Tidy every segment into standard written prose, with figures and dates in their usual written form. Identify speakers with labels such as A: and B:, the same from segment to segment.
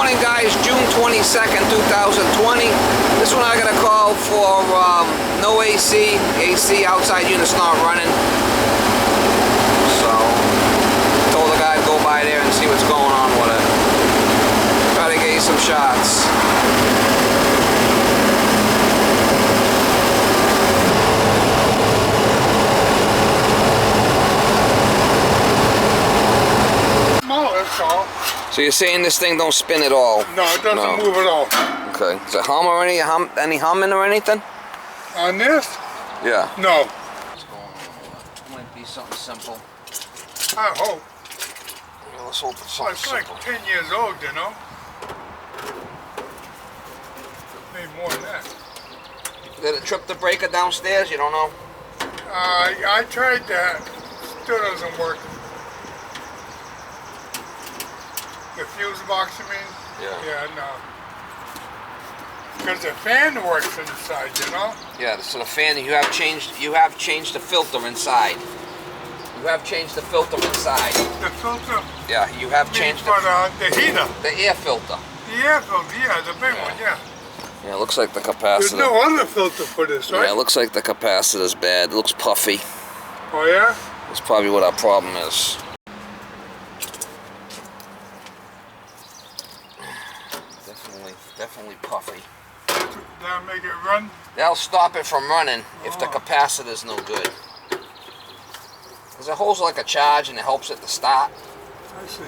A: morning, guys. June 22nd, 2020. This one I got a call for no AC. AC outside unit's not running. So, told the guy to go by there and see what's going on with it. Try to get you some shots. So you're saying this thing don't spin at all?
B: No, it doesn't move at all.
A: Okay. Is it hum or any humming or anything?
B: On this?
A: Yeah.
B: No.
A: What's going on? Might be something simple.
B: I hope.
A: Yeah, let's hope it's something simple.
B: It's like 10 years old, you know? Maybe more than that.
A: Did it trip the breaker downstairs? You don't know?
B: I tried that. Still doesn't work. The fuse box, you mean?
A: Yeah.
B: Yeah, no. Because the fan works inside, you know?
A: Yeah, so the fan, you have changed the filter inside. You have changed the filter inside.
B: The filter?
A: Yeah, you have changed
B: the heater.
A: The air filter.
B: The air filter, yeah, the big one, yeah.
A: Yeah, it looks like the capacitor.
B: There's no other filter for this, right?
A: Yeah, it looks like the capacitor's bad. It looks puffy.
B: Oh, yeah?
A: That's probably what our problem is. Definitely puffy.
B: That'll make it run?
A: That'll stop it from running if the capacitor's no good. Because it holds like a charge and it helps it to start.
B: I see.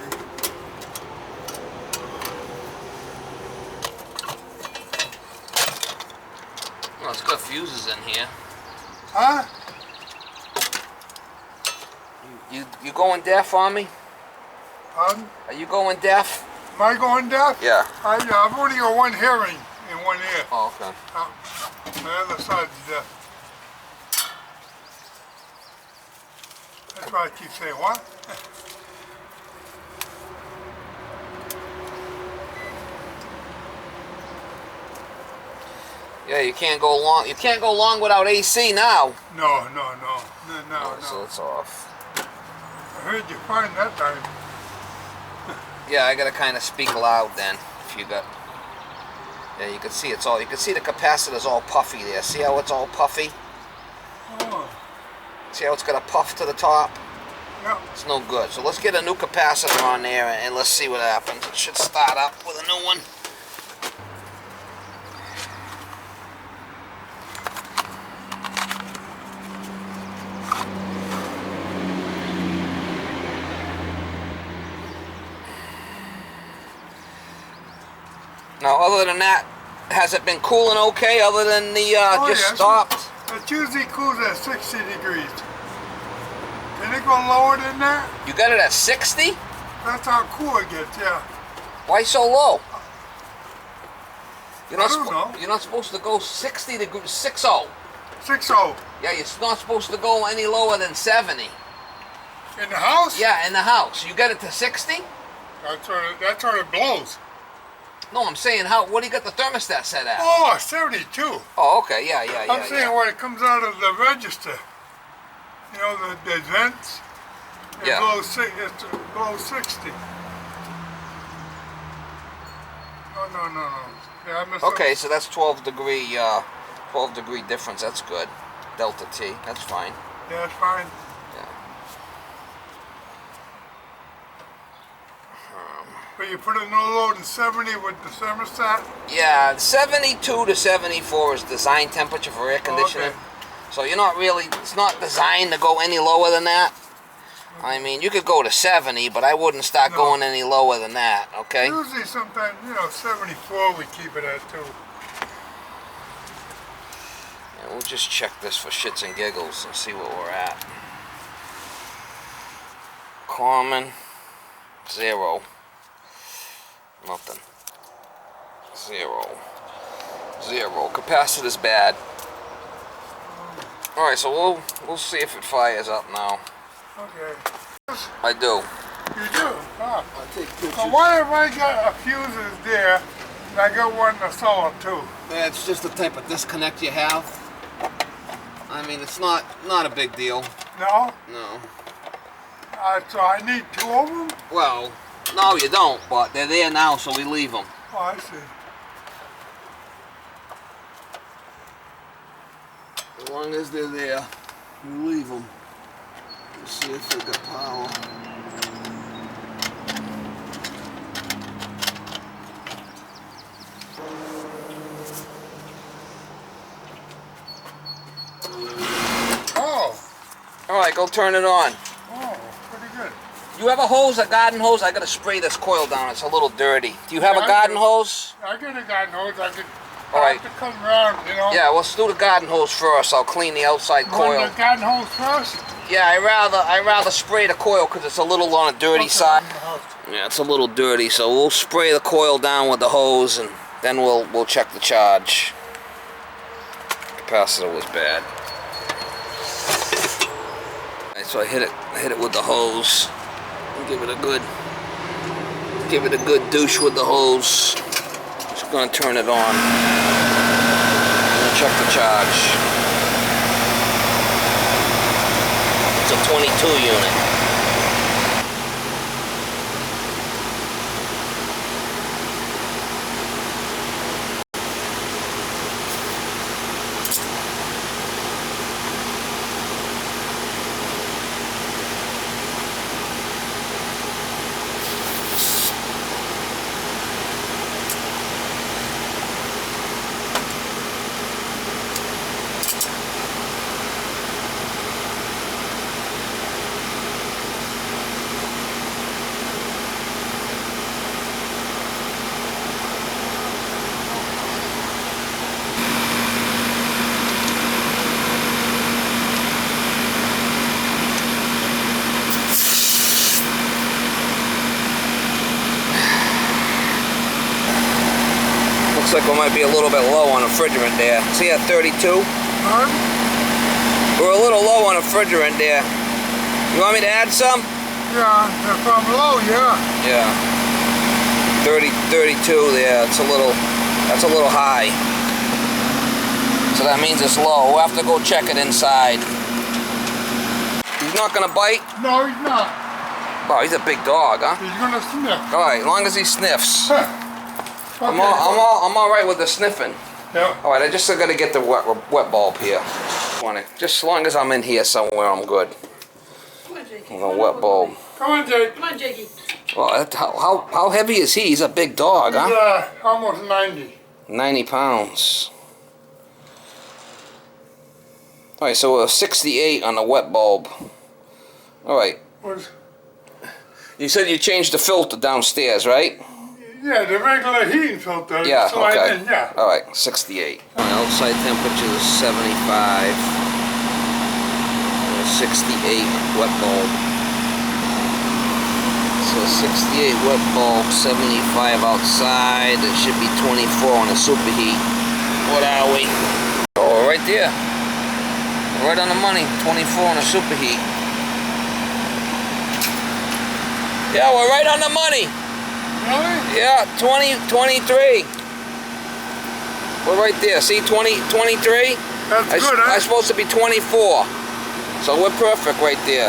A: Well, it's got fuses in here.
B: Huh?
A: You going deaf on me?
B: Pardon?
A: Are you going deaf?
B: Am I going deaf?
A: Yeah.
B: I've only got one hearing in one ear.
A: Oh, okay.
B: My other side's deaf. That's why I keep saying, what?
A: Yeah, you can't go long. You can't go long without AC now.
B: No.
A: So it's off.
B: I heard you fine that time.
A: Yeah, I gotta kind of speak loud then. If you got, yeah, you can see it's all. You can see the capacitor's all puffy there. See how it's all puffy?
B: Oh.
A: See how it's got a puff to the top?
B: Yeah.
A: It's no good. So let's get a new capacitor on there and let's see what happens. It should start up with a new one. Now, other than that, has it been cooling okay? Other than the just stopped?
B: It usually cools at 60 degrees. Can it go lower than that?
A: You got it at 60?
B: That's how cool it gets, yeah.
A: Why so low?
B: I don't know.
A: You're not supposed to go 60 degrees, 60.
B: 60.
A: Yeah, you're not supposed to go any lower than 70.
B: In the house?
A: Yeah, in the house. You got it to 60?
B: That's where it blows.
A: No, I'm saying what do you got the thermostat set at?
B: Oh, 72.
A: Oh, okay, yeah.
B: I'm saying when it comes out of the register, you know, the vents, it blows 60. No. Yeah, I messed
A: okay,
B: up.
A: so that's 12 degree difference. That's good. Delta T. That's fine.
B: Yeah, that's fine. But you put a no load in 70 with the thermostat?
A: Yeah, 72 to 74 is design temperature for air conditioning.
B: Okay.
A: So you're not really, it's not designed to go any lower than that. I mean, you could go to 70, but I wouldn't start going any lower than that, okay?
B: Usually sometimes, 74 we keep it at too.
A: Yeah, we'll just check this for shits and giggles and see where we're at. Common, 0. Nothing. 0. Capacitor's bad. Alright, so we'll see if it fires up now.
B: Okay.
A: I do.
B: You do? Huh.
A: I'll take pictures.
B: So why have I got a fuses there and I got one in the solar too?
A: Yeah, it's just the type of disconnect you have. I mean, it's not a big deal.
B: No?
A: No.
B: So I need 2 of them?
A: Well, No, you don't, but they're there now, so we leave them.
B: Oh, I see.
A: As long as they're there, we leave them. Let's see if they got power.
B: Oh.
A: All right, go turn it on.
B: Oh, pretty good.
A: You have a hose, a garden hose? I gotta spray this coil down. It's a little dirty. Do you have a garden hose?
B: I get a garden hose. I could.
A: All right.
B: Have to come around, you know.
A: Yeah, let's do the garden hose first. I'll clean the outside coil.
B: Want the garden hose first?
A: Yeah, I rather spray the coil because it's a little on the dirty side. Yeah, it's a little dirty, so we'll spray the coil down with the hose, and then we'll check the charge. Capacitor was bad. Right, so I hit it with the hose. Give it a good douche with the hose. Just gonna turn it on. And check the charge. It's a 22 unit. Looks like we might be a little bit low on refrigerant there. See at 32?
B: Huh?
A: We're a little low on refrigerant there. You want me to add some?
B: Yeah, if I'm low, yeah.
A: Yeah. 32 there. That's a little high. So that means it's low. We'll have to go check it inside. He's not gonna bite?
B: No, he's not.
A: Oh, he's a big dog, huh?
B: He's gonna sniff.
A: All right, as long as he sniffs.
B: Huh. Okay.
A: I'm all right with the sniffing.
B: Yeah.
A: All right, I just gotta get the wet bulb here. Just as long as I'm in here somewhere, I'm good.
C: Come on, Jakey.
A: The wet bulb.
B: Come on, Jake.
C: Come on, Jakey.
A: Well, how heavy is he? He's a big dog, huh?
B: He's almost 90.
A: 90 pounds. All right, so we're 68 on the wet bulb. All right. You said you changed the filter downstairs, right?
B: Yeah, the regular heating filter.
A: Yeah,
B: slide
A: okay.
B: in, yeah.
A: All right, 68. My outside temperature is 75. 68 wet bulb. So 68 wet bulb, 75 outside. It should be 24 on the superheat. What are we? Oh, right there. Right on the money. 24 on the superheat. Yeah, we're right on the money.
B: Really?
A: Yeah, 23. We're right there. See, 23?
B: That's good, huh?
A: I'm supposed to be 24. So we're perfect right there.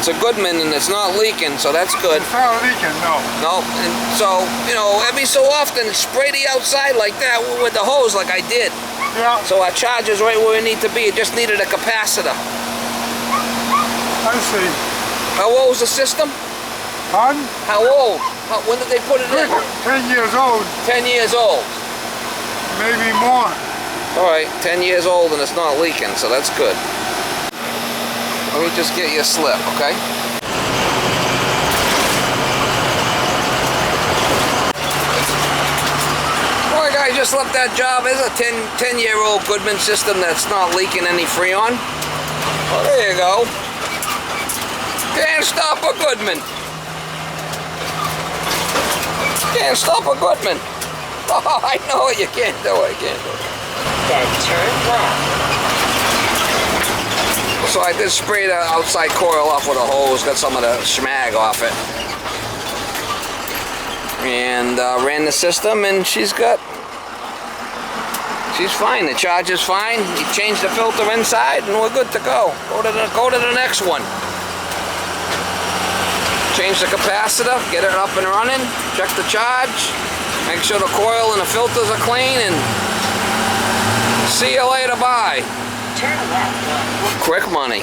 A: It's a Goodman and it's not leaking, so that's good.
B: It's not leaking, no.
A: No, and so, every so often, spray the outside like that with the hose like I did.
B: Yeah.
A: So our charge is right where it needs to be. It just needed a capacitor.
B: I see.
A: How old is the system?
B: Pardon?
A: How old? When did they put it in?
B: 10 years old,
A: 10 years old.
B: maybe more.
A: All right, 10 years old and it's not leaking, so that's good. Let me just get you a slip, okay? All right, guys, just left that job. It's a 10-year-old Goodman system that's not leaking any Freon. Well, there you go. Can't stop a Goodman. Can't stop a Goodman. Oh, I know it. You can't do it. You can't do it.
C: Then turn left.
A: So I did spray the outside coil off with a hose, got some of the schmag off it. And ran the system, and she's fine. The charge is fine. You change the filter inside, and we're good to go. Go to the next one. change the capacitor, get it up and running, check the charge, make sure the coil and the filters are clean, and see you later, bye.
C: Turn left.
A: Quick money.